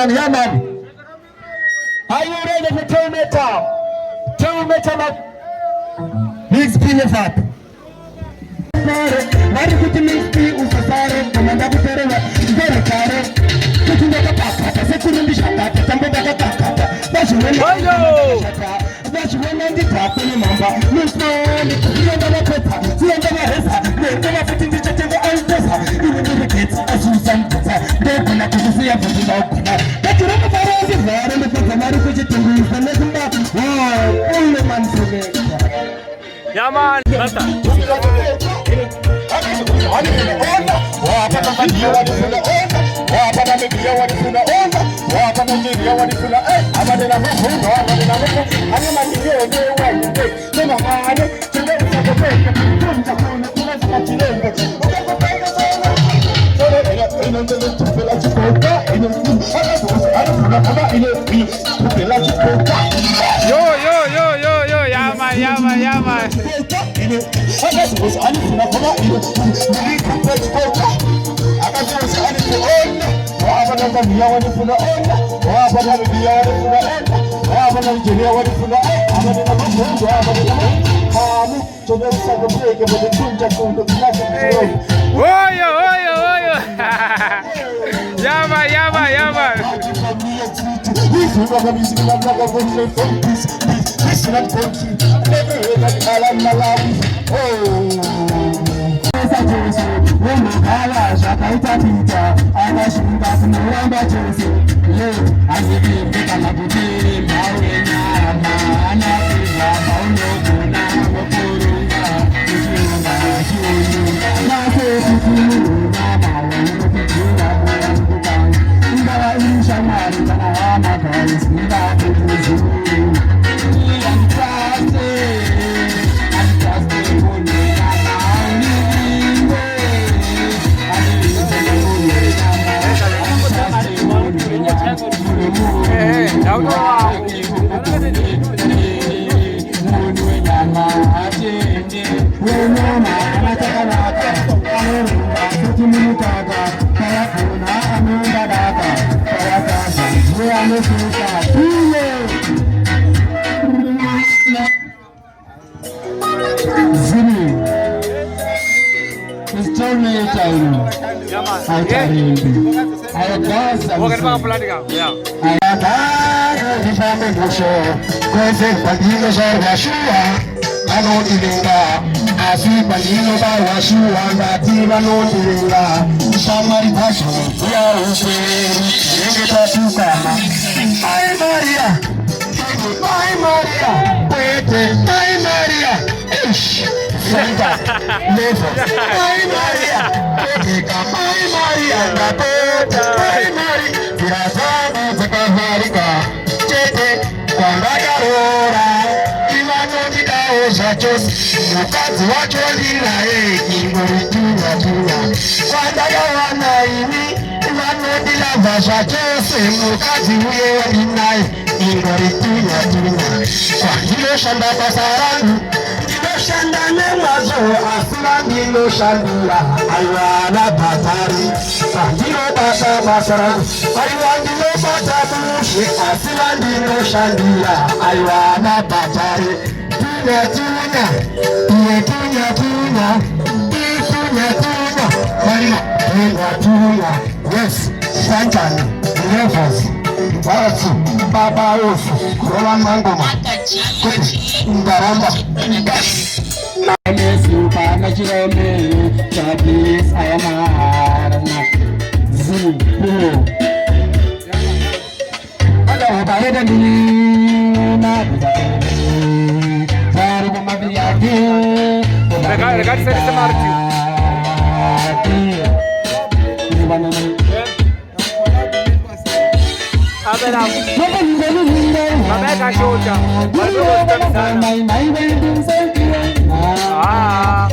Yeah man. Are you ready for 2 meter? 2 meter up. Big spin it up. Mari kuti mixpi usasare komanda kuterewa ndere kare kutunga kapaka sekurundisha kata tambenda kapaka bashimwe ndi tapo ni mamba musoni yenda mapepa yenda mahesa yenda mafutingi chatenga altesa ini kiti asusamtsa ndeko na kufuya futhi bakuna batiroma farezi vare mpaka mari kuchitunguisa nezimba ule manzube yaman basta yo yaman yaman mukazi wacho ndinaye ingoritunya kwandagawana ini vanondilava zvachose mukazi uye wandinaye ingoritunya kwandinoshanda basa rangu ndinoshanda nemazvo asi vandinoshandira aivana bhatari kwandinobata basa rangu aiva ndinobata mushe asi vandinoshandira aivana bhatari yes, Sanjani, Levels, Baratu, Baba Ofu, Roland Mangoma, Ndaramba, Supernatural me, Chinese, I am a Zulu. Ragazzi, siete marchi. Abela. Mabeka shota. Ah.